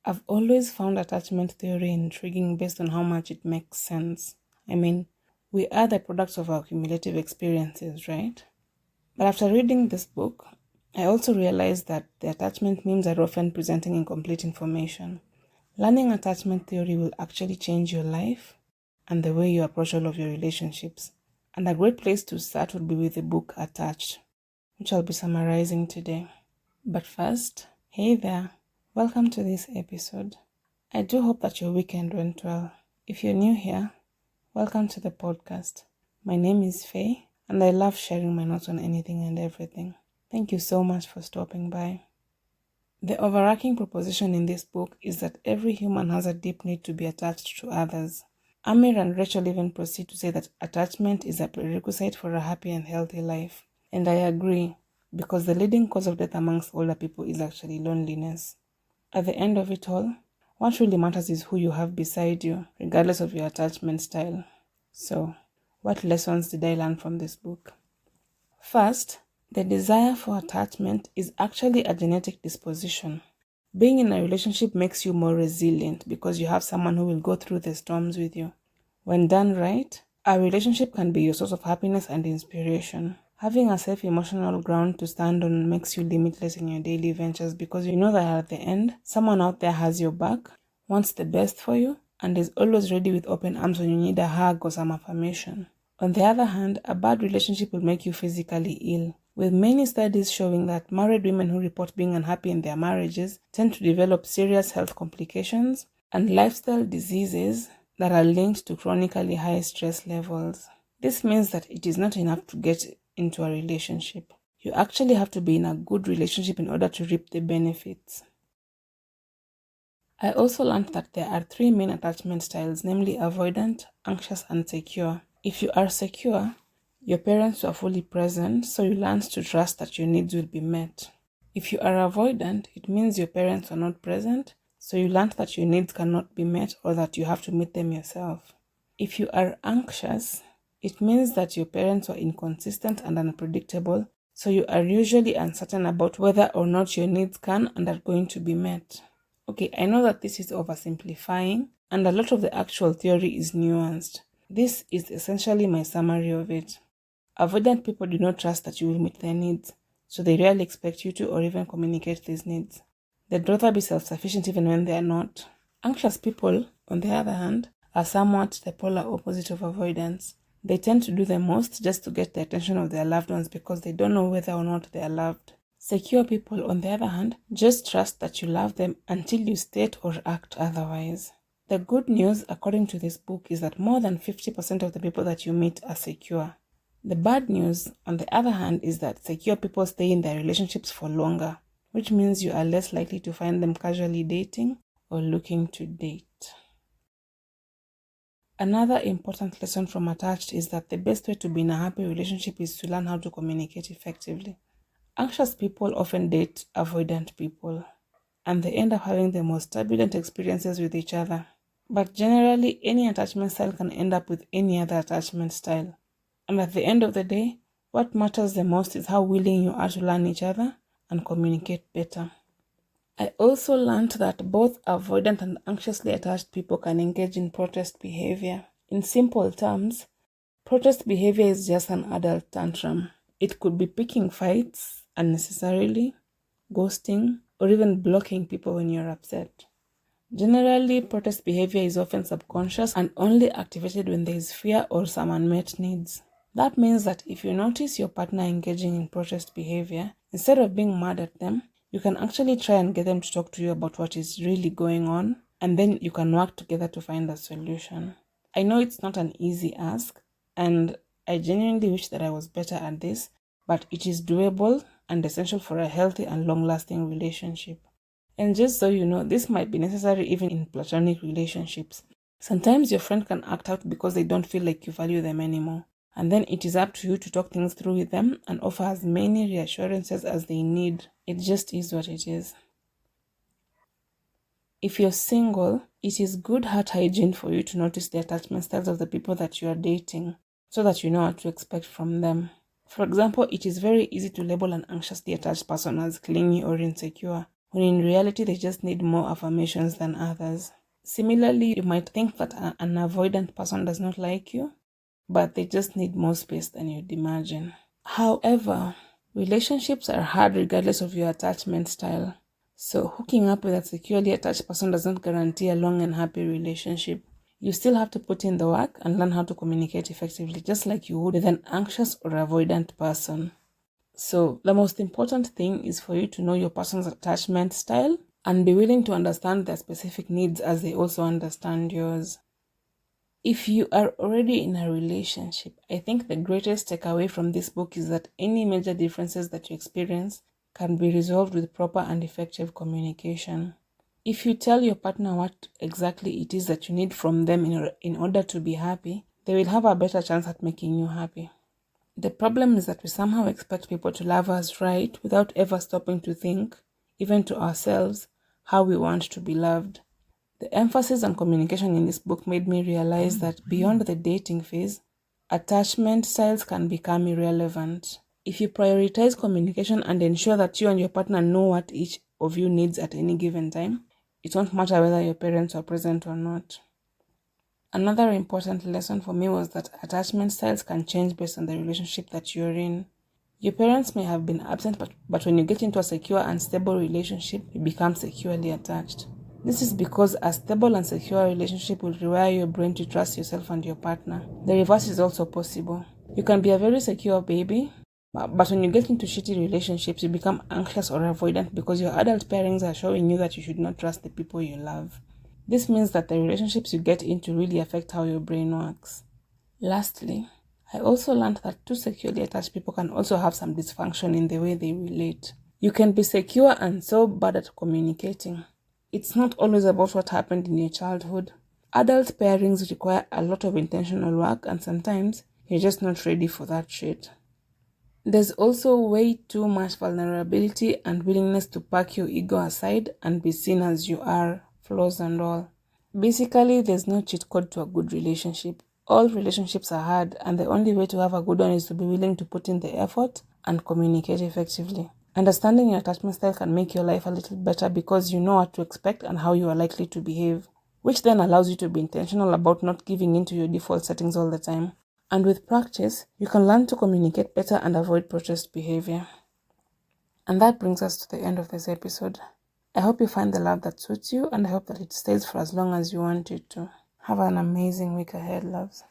I've always found attachment theory intriguing based on how much it makes sense. I mean, we are the products of our cumulative experiences, right? But after reading this book, I also realized that the attachment memes are often presenting incomplete information. Learning attachment theory will actually change your life and the way you approach all of your relationships. And a great place to start would be with the book Attached, which I'll be summarizing today. But first, hey there, welcome to this episode. I do hope that your weekend went well. If you're new here, welcome to the podcast. My name is Faye, and I love sharing my notes on anything and everything. Thank you so much for stopping by. The overarching proposition in this book is that every human has a deep need to be attached to others. Amir and Rachel even proceed to say that attachment is a prerequisite for a happy and healthy life. And I agree, because the leading cause of death amongst older people is actually loneliness. At the end of it all, what really matters is who you have beside you, regardless of your attachment style. So, what lessons did I learn from this book? First, the desire for attachment is actually a genetic disposition. Being in a relationship makes you more resilient because you have someone who will go through the storms with you. When done right, a relationship can be your source of happiness and inspiration. Having a safe emotional ground to stand on makes you limitless in your daily ventures because you know that at the end, someone out there has your back, wants the best for you, and is always ready with open arms when you need a hug or some affirmation. On the other hand, a bad relationship will make you physically ill, with many studies showing that married women who report being unhappy in their marriages tend to develop serious health complications and lifestyle diseases that are linked to chronically high stress levels. This means that it is not enough to get into a relationship. You actually have to be in a good relationship in order to reap the benefits. I also learned that there are three main attachment styles, namely avoidant, anxious, and secure. If you are secure, your parents are fully present, so you learn to trust that your needs will be met. If you are avoidant, it means your parents are not present, so you learn that your needs cannot be met or that you have to meet them yourself. If you are anxious, it means that your parents are inconsistent and unpredictable, so you are usually uncertain about whether or not your needs can and are going to be met. Okay, I know that this is oversimplifying, and a lot of the actual theory is nuanced. This is essentially my summary of it. Avoidant people do not trust that you will meet their needs, so they rarely expect you to or even communicate these needs. They'd rather be self-sufficient even when they are not. Anxious people, on the other hand, are somewhat the polar opposite of avoidance. They tend to do the most just to get the attention of their loved ones because they don't know whether or not they are loved. Secure people, on the other hand, just trust that you love them until you state or act otherwise. The good news, according to this book, is that more than 50% of the people that you meet are secure. The bad news, on the other hand, is that secure people stay in their relationships for longer, which means you are less likely to find them casually dating or looking to date. Another important lesson from Attached is that the best way to be in a happy relationship is to learn how to communicate effectively. Anxious people often date avoidant people, and they end up having the most turbulent experiences with each other. But generally, any attachment style can end up with any other attachment style. And at the end of the day, what matters the most is how willing you are to learn each other and communicate better. I also learned that both avoidant and anxiously attached people can engage in protest behavior. In simple terms, protest behavior is just an adult tantrum. It could be picking fights unnecessarily, ghosting, or even blocking people when you're upset. Generally, protest behavior is often subconscious and only activated when there is fear or some unmet needs. That means that if you notice your partner engaging in protest behavior, instead of being mad at them, you can actually try and get them to talk to you about what is really going on, and then you can work together to find a solution. I know it's not an easy ask, and I genuinely wish that I was better at this, but it is doable and essential for a healthy and long-lasting relationship. And just so you know, this might be necessary even in platonic relationships. Sometimes your friend can act out because they don't feel like you value them anymore. And then it is up to you to talk things through with them and offer as many reassurances as they need. It just is what it is. If you're single, it is good heart hygiene for you to notice the attachment styles of the people that you are dating so that you know what to expect from them. For example, it is very easy to label an anxiously attached person as clingy or insecure, when in reality they just need more affirmations than others. Similarly, you might think that an avoidant person does not like you, but they just need more space than you'd imagine. However, relationships are hard regardless of your attachment style. So hooking up with a securely attached person does not guarantee a long and happy relationship. You still have to put in the work and learn how to communicate effectively, just like you would with an anxious or avoidant person. So the most important thing is for you to know your person's attachment style and be willing to understand their specific needs as they also understand yours. If you are already in a relationship, I think the greatest takeaway from this book is that any major differences that you experience can be resolved with proper and effective communication. If you tell your partner what exactly it is that you need from them in order to be happy, they will have a better chance at making you happy. The problem is that we somehow expect people to love us right without ever stopping to think, even to ourselves, how we want to be loved. The emphasis on communication in this book made me realize that beyond the dating phase, attachment styles can become irrelevant. If you prioritize communication and ensure that you and your partner know what each of you needs at any given time, it won't matter whether your parents are present or not. Another important lesson for me was that attachment styles can change based on the relationship that you're in. Your parents may have been absent, but when you get into a secure and stable relationship, you become securely attached. This is because a stable and secure relationship will rewire your brain to trust yourself and your partner. The reverse is also possible. You can be a very secure baby, but when you get into shitty relationships, you become anxious or avoidant because your adult parents are showing you that you should not trust the people you love. This means that the relationships you get into really affect how your brain works. Lastly, I also learned that two securely attached people can also have some dysfunction in the way they relate. You can be secure and so bad at communicating. It's not always about what happened in your childhood. Adult pairings require a lot of intentional work, and sometimes you're just not ready for that shit. There's also way too much vulnerability and willingness to pack your ego aside and be seen as you are, flaws and all. Basically, there's no cheat code to a good relationship. All relationships are hard, and the only way to have a good one is to be willing to put in the effort and communicate effectively. Understanding your attachment style can make your life a little better because you know what to expect and how you are likely to behave, which then allows you to be intentional about not giving in to your default settings all the time. And with practice, you can learn to communicate better and avoid protest behavior. And that brings us to the end of this episode. I hope you find the love that suits you, and I hope that it stays for as long as you want it to. Have an amazing week ahead, loves.